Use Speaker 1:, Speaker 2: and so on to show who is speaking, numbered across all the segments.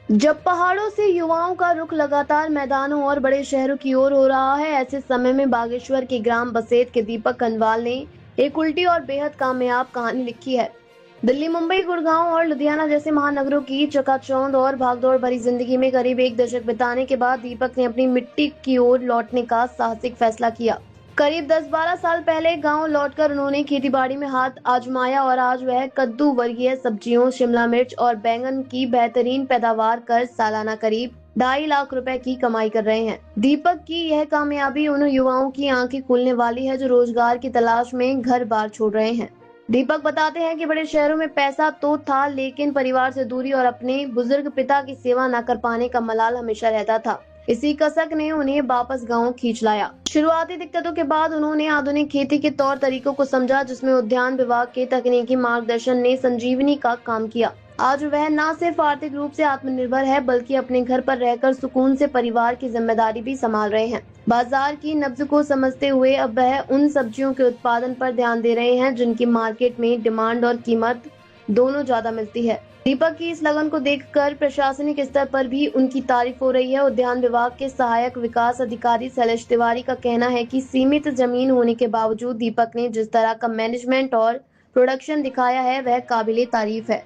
Speaker 1: जब पहाड़ों से युवाओं का रुख लगातार मैदानों और बड़े शहरों की ओर हो रहा है, ऐसे समय में बागेश्वर के ग्राम बसेत के दीपक कनवाल ने एक उल्टी और बेहद कामयाब कहानी लिखी है। दिल्ली, मुंबई, गुड़गांव और लुधियाना जैसे महानगरों की चकाचौंध और भागदौड़ भरी जिंदगी में करीब एक दशक बिताने के बाद दीपक ने अपनी मिट्टी की ओर लौटने का साहसिक फैसला किया। करीब 10-12 साल पहले गांव लौटकर उन्होंने खेतीबाड़ी में हाथ आजमाया और आज वह कद्दू वर्गीय सब्जियों, शिमला मिर्च और बैंगन की बेहतरीन पैदावार कर सालाना करीब 2.5 लाख रुपए की कमाई कर रहे हैं। दीपक की यह कामयाबी उन युवाओं की आंखें खोलने वाली है जो रोजगार की तलाश में घर बार छोड़ रहे हैं। दीपक बताते हैं कि बड़े शहरों में पैसा तो था, लेकिन परिवार से दूरी और अपने बुजुर्ग पिता की सेवा न कर पाने का मलाल हमेशा रहता था। इसी कसक ने उन्हें वापस गांव खींच लाया। शुरुआती दिक्कतों के बाद उन्होंने आधुनिक खेती के तौर तरीकों को समझा, जिसमें उद्यान विभाग के तकनीकी मार्गदर्शन ने संजीवनी का काम किया। आज वह न सिर्फ आर्थिक रूप से आत्मनिर्भर है, बल्कि अपने घर पर रहकर सुकून से परिवार की जिम्मेदारी भी संभाल रहे हैं। बाजार की नब्ज को समझते हुए अब वह उन सब्जियों के उत्पादन पर ध्यान दे रहे हैं जिनकी मार्केट में डिमांड और कीमत दोनों ज्यादा मिलती है। दीपक की इस लगन को देखकर प्रशासनिक स्तर पर भी उनकी तारीफ हो रही है। उद्यान विभाग के सहायक विकास अधिकारी शैलेश तिवारी का कहना है कि सीमित जमीन होने के बावजूद दीपक ने जिस तरह का मैनेजमेंट और प्रोडक्शन दिखाया है, वह काबिले तारीफ है।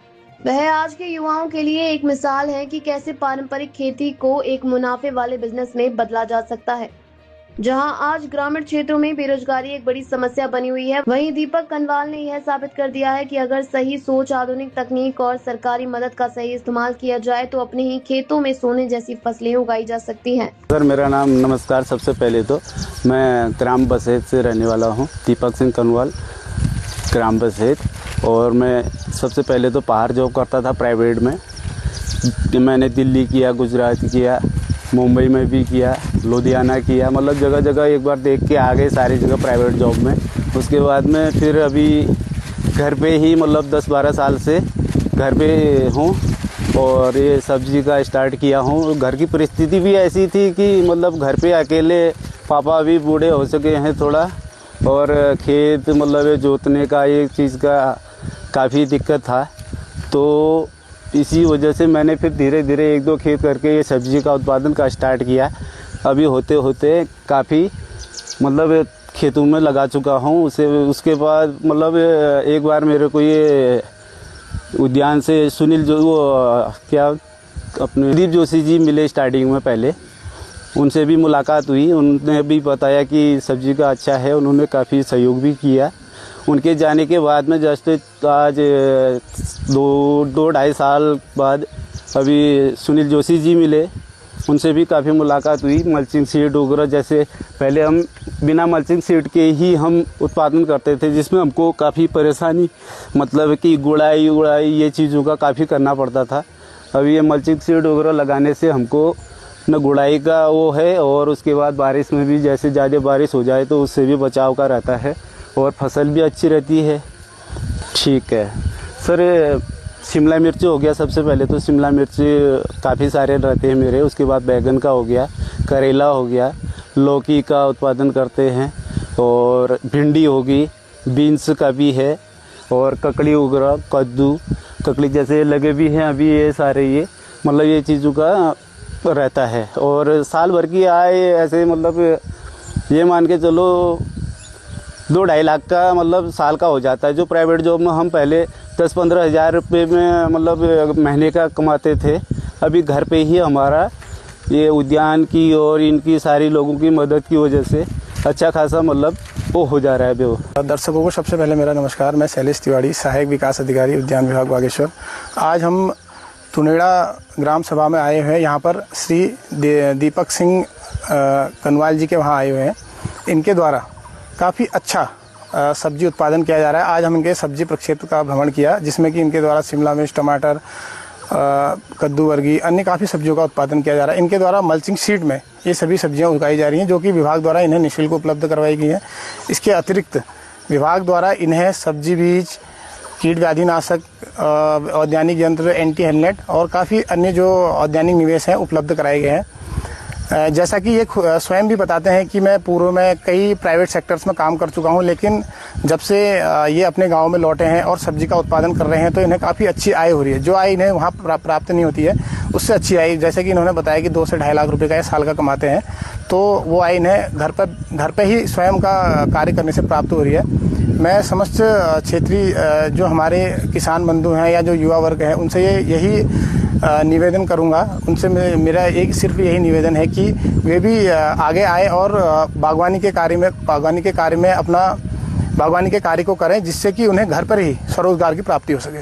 Speaker 1: वह आज के युवाओं के लिए एक मिसाल है कि कैसे पारंपरिक खेती को एक मुनाफे वाले बिजनेस में बदला जा सकता है। जहां आज ग्रामीण क्षेत्रों में बेरोजगारी एक बड़ी समस्या बनी हुई है, वहीं दीपक कनवाल ने यह साबित कर दिया है कि अगर सही सोच, आधुनिक तकनीक और सरकारी मदद का सही इस्तेमाल किया जाए तो अपने ही खेतों में सोने जैसी फसलें उगाई जा सकती हैं।
Speaker 2: सर, मेरा नाम नमस्कार। सबसे पहले तो मैं ग्राम बसेत से रहने वाला हूं, दीपक सिंह कनवाल, ग्राम बसेत। और मैं सबसे पहले तो बाहर जॉब करता था प्राइवेट में। मैंने दिल्ली किया, गुजरात किया, मुंबई में भी किया, लुधियाना किया, मतलब जगह जगह एक बार देख के आ गए सारी जगह प्राइवेट जॉब में। उसके बाद में फिर अभी घर पे ही मतलब 10-12 साल से घर पे हूँ और ये सब्जी का स्टार्ट किया हूँ। घर की परिस्थिति भी ऐसी थी कि मतलब घर पे अकेले, पापा भी बूढ़े हो सके हैं थोड़ा, और खेत मतलब जोतने का एक चीज़ का काफ़ी दिक्कत था। तो इसी वजह से मैंने फिर धीरे धीरे 1-2 खेत करके ये सब्जी का उत्पादन का स्टार्ट किया। अभी होते होते काफ़ी मतलब खेतों में लगा चुका हूँ। उसके बाद मतलब एक बार मेरे को ये उद्यान से सुनील जो वो क्या अपने दीप जोशी जी मिले स्टार्टिंग में, पहले उनसे भी मुलाकात हुई। उन्होंने भी बताया कि सब्जी का अच्छा है, उन्होंने काफ़ी सहयोग भी किया। उनके जाने के बाद में जस्ट आज 2-2.5 साल बाद अभी सुनील जोशी जी मिले, उनसे भी काफ़ी मुलाकात हुई। मल्चिंग सीड वगैरह, जैसे पहले हम बिना मल्चिंग सीड के ही हम उत्पादन करते थे, जिसमें हमको काफ़ी परेशानी मतलब कि गुड़ाई ये चीज़ों का काफ़ी करना पड़ता था। अभी ये मल्चिंग सीड वगैरह लगाने से हमको न गुड़ाई का वो है, और उसके बाद बारिश में भी जैसे ज़्यादा बारिश हो जाए तो उससे भी बचाव का रहता है और फसल भी अच्छी रहती है। ठीक है सर, शिमला मिर्च हो गया। सबसे पहले तो शिमला मिर्च काफ़ी सारे रहते हैं मेरे। उसके बाद बैगन का हो गया, करेला हो गया, लौकी का उत्पादन करते हैं, और भिंडी होगी, बीन्स का भी है, और ककड़ी वगैरह, ककड़ी जैसे लगे भी हैं अभी। ये सारे ये मतलब ये चीज़ों का रहता है। और साल भर की आय ऐसे मतलब ये मान के चलो 2-2.5 लाख का मतलब साल का हो जाता है। जो प्राइवेट जॉब में हम पहले 10-15 हज़ार रुपये में मतलब महीने का कमाते थे, अभी घर पे ही हमारा ये उद्यान की और इनकी सारी लोगों की मदद की वजह से अच्छा खासा मतलब वो हो जा रहा है।
Speaker 3: दर्शकों को सबसे पहले मेरा नमस्कार। मैं शैलेश तिवारी, सहायक विकास अधिकारी, उद्यान विभाग, बागेश्वर। आज हम तुनेड़ा ग्राम सभा में आए हुए हैं। यहाँ पर श्री दीपक सिंह कनवाल जी के वहाँ आए हुए हैं। इनके द्वारा काफ़ी अच्छा सब्जी उत्पादन किया जा रहा है। आज हम इनके सब्जी प्रक्षेत्र का भ्रमण किया, जिसमें कि इनके द्वारा शिमला मिर्च, टमाटर, कद्दू वर्गीय अन्य काफ़ी सब्जियों का उत्पादन किया जा रहा है। इनके द्वारा मल्चिंग सीड में ये सभी सब्जियां उगाई जा रही हैं, जो कि विभाग द्वारा इन्हें निःशुल्क उपलब्ध करवाई गई हैं। इसके अतिरिक्त विभाग द्वारा इन्हें सब्जी बीज, कीट व्याधिनाशक, औद्यानिक यंत्र, एंटी हेलनेट और काफ़ी अन्य जो औद्यानिक निवेश हैं उपलब्ध कराए गए हैं। जैसा कि ये स्वयं भी बताते हैं कि मैं पूर्व में कई प्राइवेट सेक्टर्स में काम कर चुका हूं, लेकिन जब से ये अपने गांव में लौटे हैं और सब्जी का उत्पादन कर रहे हैं तो इन्हें काफ़ी अच्छी आय हो रही है। जो आय इन्हें वहाँ प्राप्त नहीं होती है उससे अच्छी आय, जैसे कि इन्होंने बताया कि 2 से 2.5 लाख रुपए का साल का कमाते हैं, तो वो आय इन्हें घर पर ही स्वयं का कार्य करने से प्राप्त हो रही है। मैं समस्त क्षेत्रीय जो हमारे किसान बंधु हैं या जो युवा वर्ग है उनसे यही निवेदन करूंगा, उनसे मेरा एक सिर्फ यही निवेदन है कि वे भी आगे आए और बागवानी के कार्य को करें, जिससे कि उन्हें घर पर ही स्वरोजगार की प्राप्ति हो सके।